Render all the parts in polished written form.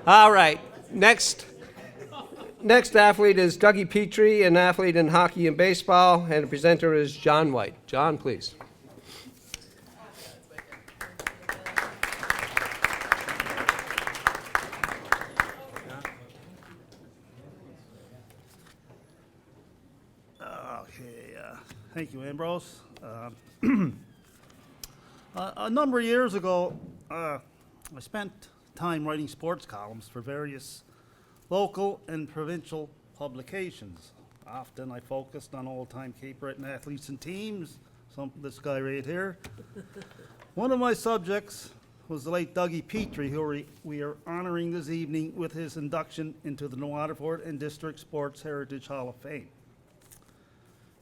All right. Next athlete is Dougie Petrie, an athlete in hockey and baseball, and the presenter is John White. John, please. Okay, thank you, Ambrose. A number of years ago, I spent time writing sports columns for various local and provincial publications. Often I focused on old-time Cape Breton athletes and teams, this guy right here. One of my subjects was the late Dougie Petrie, who we are honoring this evening with his induction into the Waterford and District Sports Heritage Hall of Fame.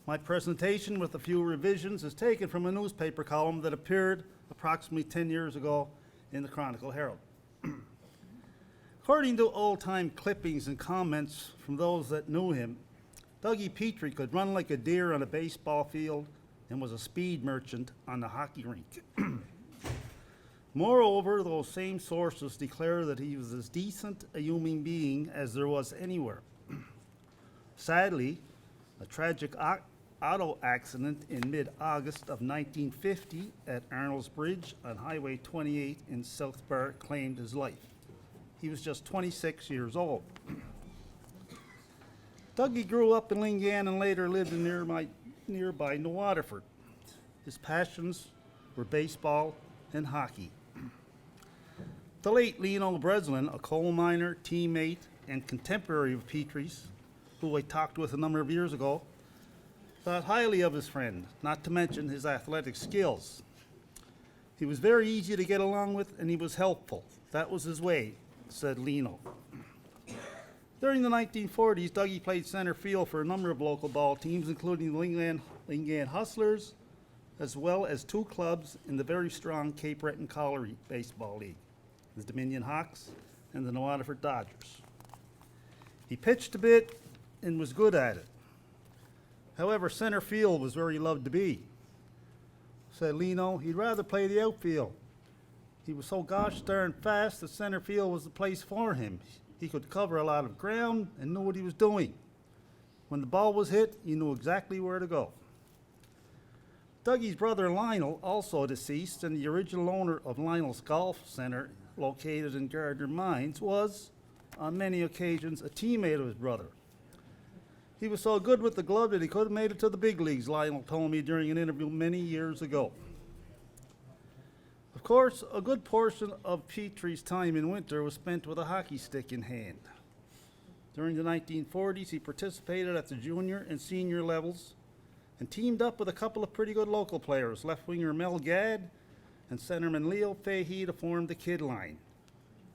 My presentation, with a few revisions, is taken from a newspaper column that appeared approximately 10 years ago in the Chronicle Herald. According to old-time clippings and comments from those that knew him, Dougie Petrie could run like a deer on a baseball field and was a speed merchant on the hockey rink. Moreover, those same sources declare that he was as decent a human being as there was anywhere. Sadly, a tragic auto accident in mid-August of 1950 at Arnold's Bridge on Highway 28 in South Bar claimed his life. He was just 26 years old. Dougie grew up in Lingan and later lived in nearby New Waterford. His passions were baseball and hockey. The late Lino Breslin, a coal miner, teammate, and contemporary of Petrie's, who I talked with a number of years ago, thought highly of his friend, not to mention his athletic skills. He was very easy to get along with, and he was helpful. That was his way, said Lino. During the 1940s, Dougie played center field for a number of local ball teams, including the Lingan Hustlers, as well as two clubs in the very strong Cape Breton Colliery Baseball League, the Dominion Hawks and the Waterford Dodgers. He pitched a bit and was good at it. However, center field was where he loved to be. Said Lino, he'd rather play the outfield. He was so gosh darn fast that center field was the place for him. He could cover a lot of ground and knew what he was doing. When the ball was hit, he knew exactly where to go. Dougie's brother Lionel, also deceased and the original owner of Lionel's Golf Center, located in Gardner Mines, was, on many occasions, a teammate of his brother. He was so good with the glove that he could have made it to the big leagues, Lionel told me during an interview many years ago. Of course, a good portion of Petrie's time in winter was spent with a hockey stick in hand. During the 1940s, he participated at the junior and senior levels and teamed up with a couple of pretty good local players, left winger Mel Gadd and centerman Leo Fahey, to form the Kid Line,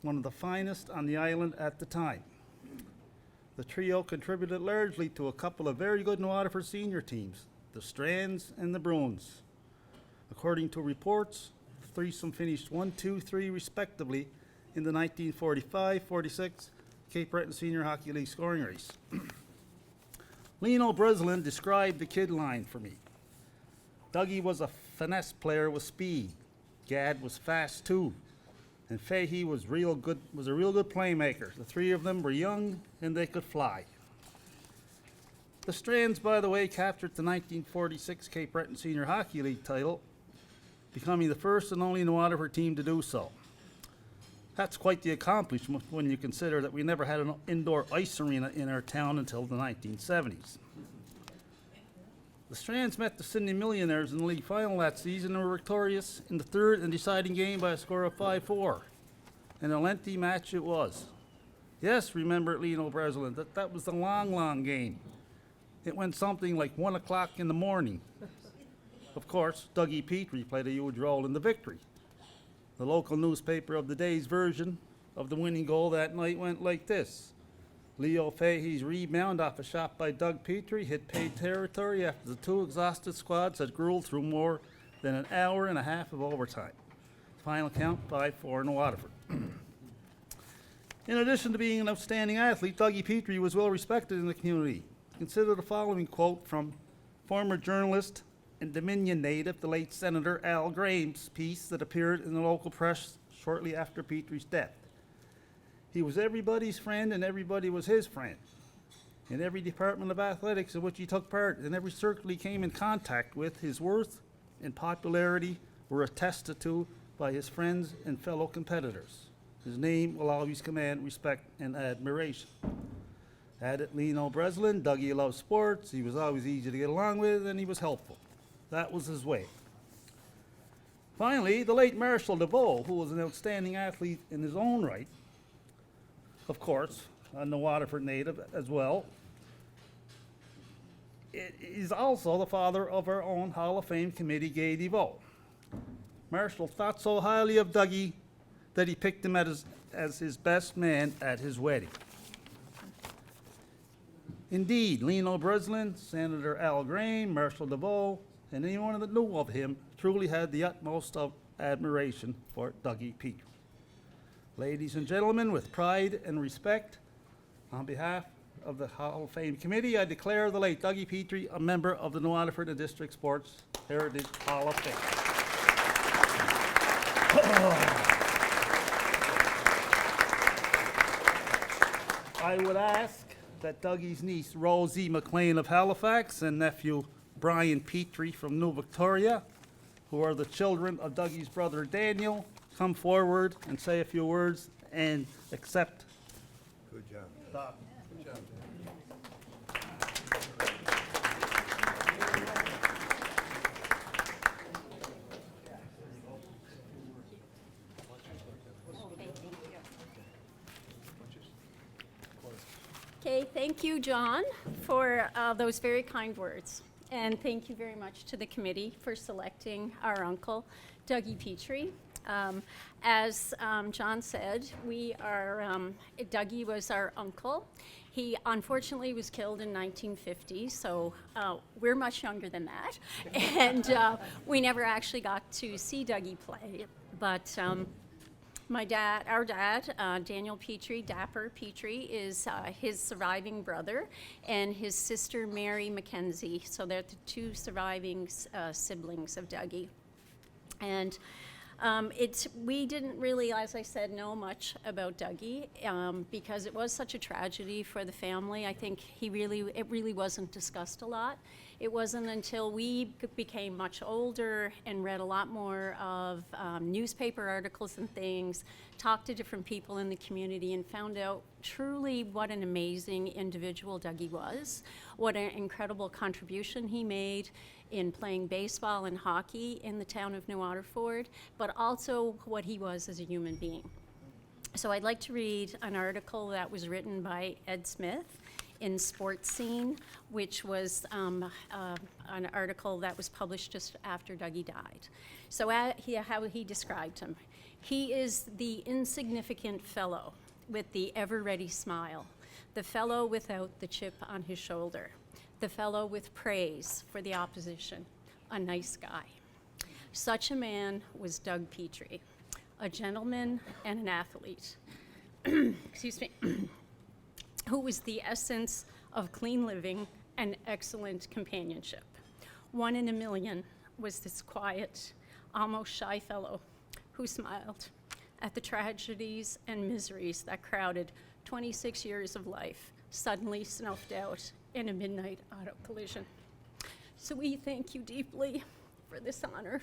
one of the finest on the island at the time. The trio contributed largely to a couple of very good New Waterford senior teams, the Strands and the Bruins. According to reports, the threesome finished 1, 2, 3 respectively in the 1945-46 Cape Breton Senior Hockey League scoring race. Lino Breslin described the Kid Line for me. Dougie was a finesse player with speed. Gadd was fast too. And Fahey was a real good playmaker. The three of them were young and they could fly. The Strands, by the way, captured the 1946 Cape Breton Senior Hockey League title, becoming the first and only New Waterford team to do so. That's quite the accomplishment when you consider that we never had an indoor ice arena in our town until the 1970s. The Strands met the Sydney Millionaires in the league final that season and were victorious in the third and deciding game by a score of 5-4. And a lengthy match it was. Yes, remember Lino Breslin, that was the long game. It went something like 1 o'clock in the morning. Of course, Dougie Petrie played a huge role in the victory. The local newspaper of the day's version of the winning goal that night went like this. Leo Fahey's rebound off a shot by Doug Petrie hit paid territory after the two exhausted squads had grueled through more than an hour and a half of overtime. Final count 5-4 in Waterford. In addition to being an outstanding athlete, Dougie Petrie was well respected in the community. Consider the following quote from former journalist and Dominion native, the late Senator Al Graham's piece that appeared in the local press shortly after Petrie's death. He was everybody's friend and everybody was his friend. In every department of athletics in which he took part, in every circle he came in contact with, his worth and popularity were attested to by his friends and fellow competitors. His name will always command respect and admiration. Added Lino Breslin, Dougie loved sports, he was always easy to get along with, and he was helpful. That was his way. Finally, the late Marshall DeVoe, who was an outstanding athlete in his own right, of course, the Waterford native as well, is also the father of our own Hall of Fame committee, Gay DeVoe. Marshall thought so highly of Dougie that he picked him as his best man at his wedding. Indeed, Lino Breslin, Senator Al Graham, Marshall DeVoe, and anyone that knew of him truly had the utmost of admiration for Dougie Petrie. Ladies and gentlemen, with pride and respect, on behalf of the Hall of Fame Committee, I declare the late Dougie Petrie a member of the New Waterford and District Sports Heritage Hall of Fame. I would ask that Dougie's niece Rosie McLean of Halifax and nephew Brian Petrie from New Victoria, who are the children of Dougie's brother Daniel, come forward and say a few words and accept. Good job. Good job. Okay, thank you, John, for those very kind words. And thank you very much to the committee for selecting our uncle, Dougie Petrie. As John said, Dougie was our uncle. He unfortunately was killed in 1950, so we're much younger than that. And we never actually got to see Dougie play. But our dad, Daniel Petrie, Dapper Petrie, is his surviving brother, and his sister, Mary Mackenzie. So they're the two surviving siblings of Dougie. And we didn't really, as I said, know much about Dougie because it was such a tragedy for the family. I think it really wasn't discussed a lot. It wasn't until we became much older and read a lot more of newspaper articles and things, talked to different people in the community, and found out truly what an amazing individual Dougie was, what an incredible contribution he made in playing baseball and hockey in the town of New Waterford, but also what he was as a human being. So I'd like to read an article that was written by Ed Smith in Sports Scene, which was an article that was published just after Dougie died. So how he described him. He is the insignificant fellow with the ever-ready smile, the fellow without the chip on his shoulder, the fellow with praise for the opposition, a nice guy. Such a man was Doug Petrie, a gentleman and an athlete, excuse me, who was the essence of clean living and excellent companionship. 1 in a million was this quiet, almost shy fellow who smiled at the tragedies and miseries that crowded 26 years of life, suddenly snuffed out in a midnight auto collision. So we thank you deeply for this honor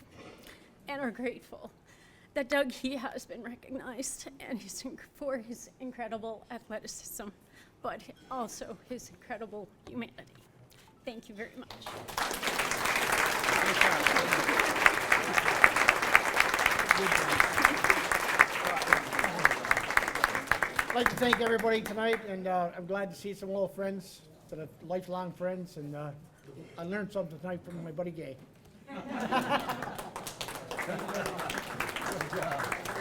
and are grateful that Dougie has been recognized and for his incredible athleticism, but also his incredible humanity. Thank you very much. I'd like to thank everybody tonight, and I'm glad to see some old friends that are lifelong friends, and I learned something tonight from my buddy Gay. Good job.